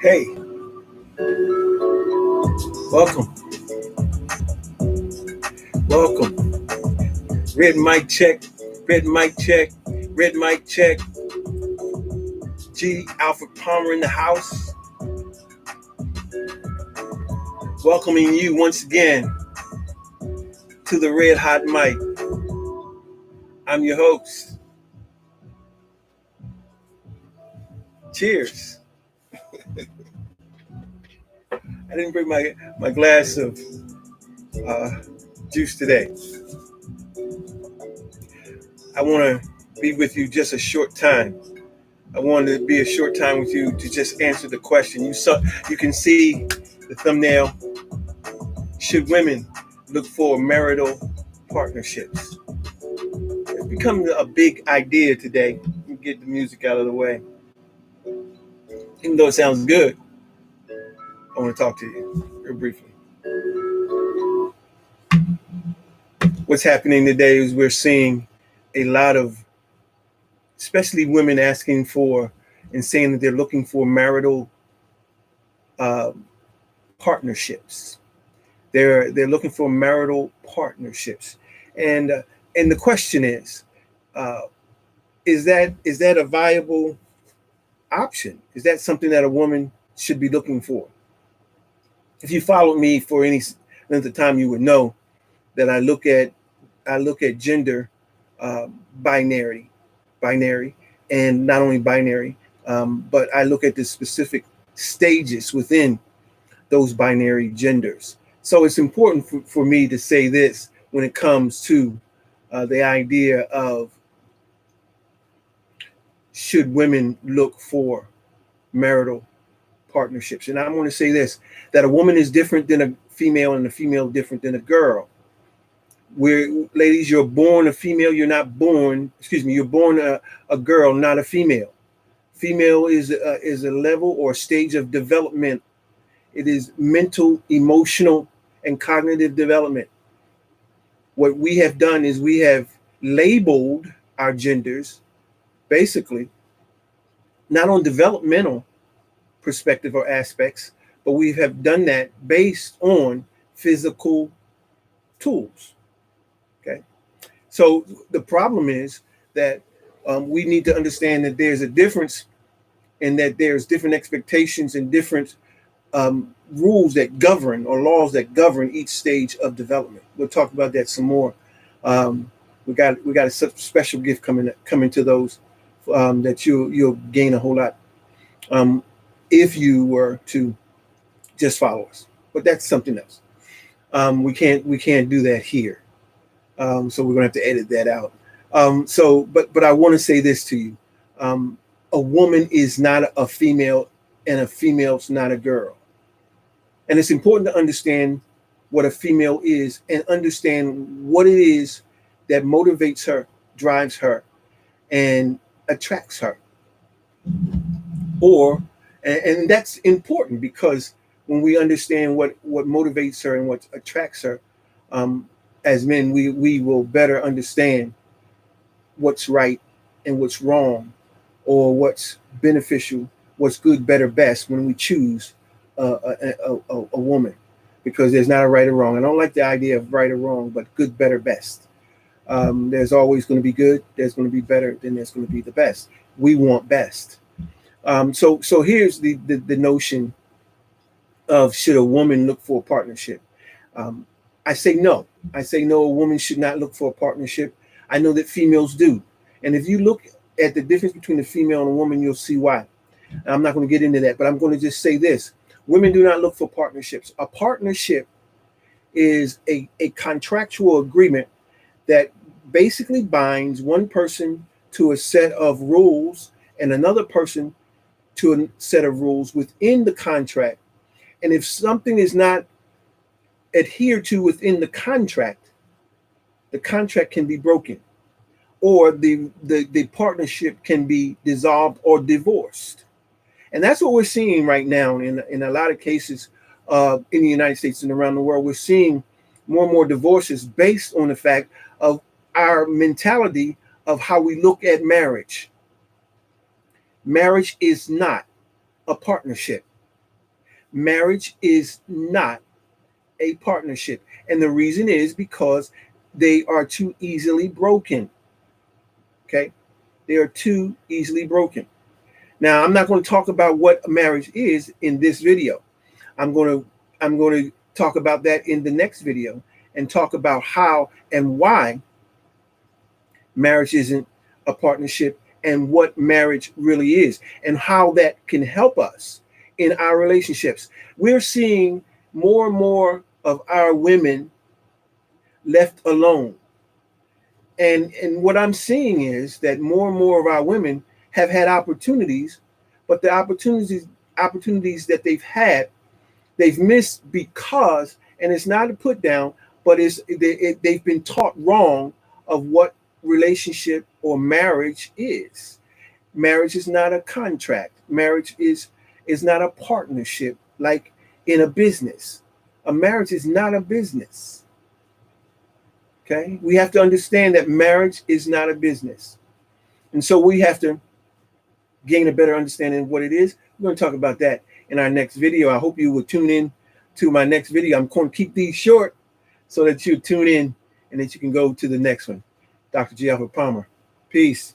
Hey, welcome, welcome. Red mic check, red mic check, red mic check. G. Alfred Palmer in the house, welcoming you once again to the Red Hot Mic. I'm your host. Cheers. I didn't bring my glass of uh, juice today. I want to be with you just a short time. I wanted to be a short time with you to just answer the question. You can see the thumbnail. Should women look for marital partnerships? It's become a big idea today. Let me get the music out of the way. Even though it sounds good, I want to talk to you real briefly. What's happening today is we're seeing a lot of, especially women asking for and saying that they're looking for marital uh, partnerships. They're looking for marital partnerships, and uh, and the question uh, is that a viable option? Is that something that a woman should be looking for? If you followed me for any length of time, you would know that I look at gender binary, binary, and not only binary, but I look at the specific stages within those binary genders. So it's important for me to say this when it comes to the idea of should women look for marital partnerships. And I want to say this, that a woman is different than a female and a female different than a girl. Where, ladies, you're born a female, you're born a girl, not a female. Female is a level or stage of development. It is mental, emotional, and cognitive development. What we have done is we have labeled our genders basically not on developmental perspective or aspects, but we have done that based on physical tools. Okay. So the problem is that we need to understand that there's a difference and that there's different expectations and different rules that govern or laws that govern each stage of development. We'll talk about that some more. Um, we got a special gift coming to those that you'll gain a whole lot um, if you were to just follow us. But that's something else. We can't do that here. So we're gonna have to edit that out. But I want to say this to you: a woman is not a female, and a female's not a girl. And it's important to understand what a female is and understand what it is that motivates her, drives her, and attracts her. And that's important because when we understand what motivates her and what attracts her, um, as men, we will better understand what's right and what's wrong, or what's beneficial, what's good, better, best when we choose a woman, because there's not a right or wrong. I don't like the idea of right or wrong, but good, better, best. There's always going to be good. There's going to be better. Then there's going to be the best. We want best. So here's the notion of should a woman look for a partnership. Um, I say no. I say no. A woman should not look for a partnership. I know that females do, and if you look at the difference between a female and a woman, you'll see why. I'm not going to get into that, but I'm going to just say this: women do not look for partnerships. A partnership is a contractual agreement that basically binds one person to a set of rules and another person to a set of rules within the contract. And if something is not adhered to within the contract can be broken, or the partnership can be dissolved or divorced. And that's what we're seeing right now in a lot of cases in the United States and around the world. We're seeing more and more divorces based on the fact of our mentality of how we look at marriage. Marriage is not a partnership. Marriage is not a partnership. And the reason is because they are too easily broken. Okay? They are too easily broken. Now, I'm not going to talk about what marriage is in this video. I'm going to talk about that in the next video and talk about how and why marriage isn't a partnership and what marriage really is and how that can help us in our relationships. We're seeing more and more of our women left alone. And what I'm seeing is that more and more of our women have had opportunities, but the opportunities that they've had, they've missed because, and it's not a put down, but they've been taught wrong of what relationship or marriage is. Marriage is not a contract. Marriage is not a partnership like in a business. A marriage is not a business. Okay? We have to understand that marriage is not a business. And so we have to gain a better understanding of what it is. We're going to talk about that in our next video. I hope you will tune in to my next video. I'm going to keep these short so that you tune in and that you can go to the next one. Dr. G. Alfred Palmer. Peace.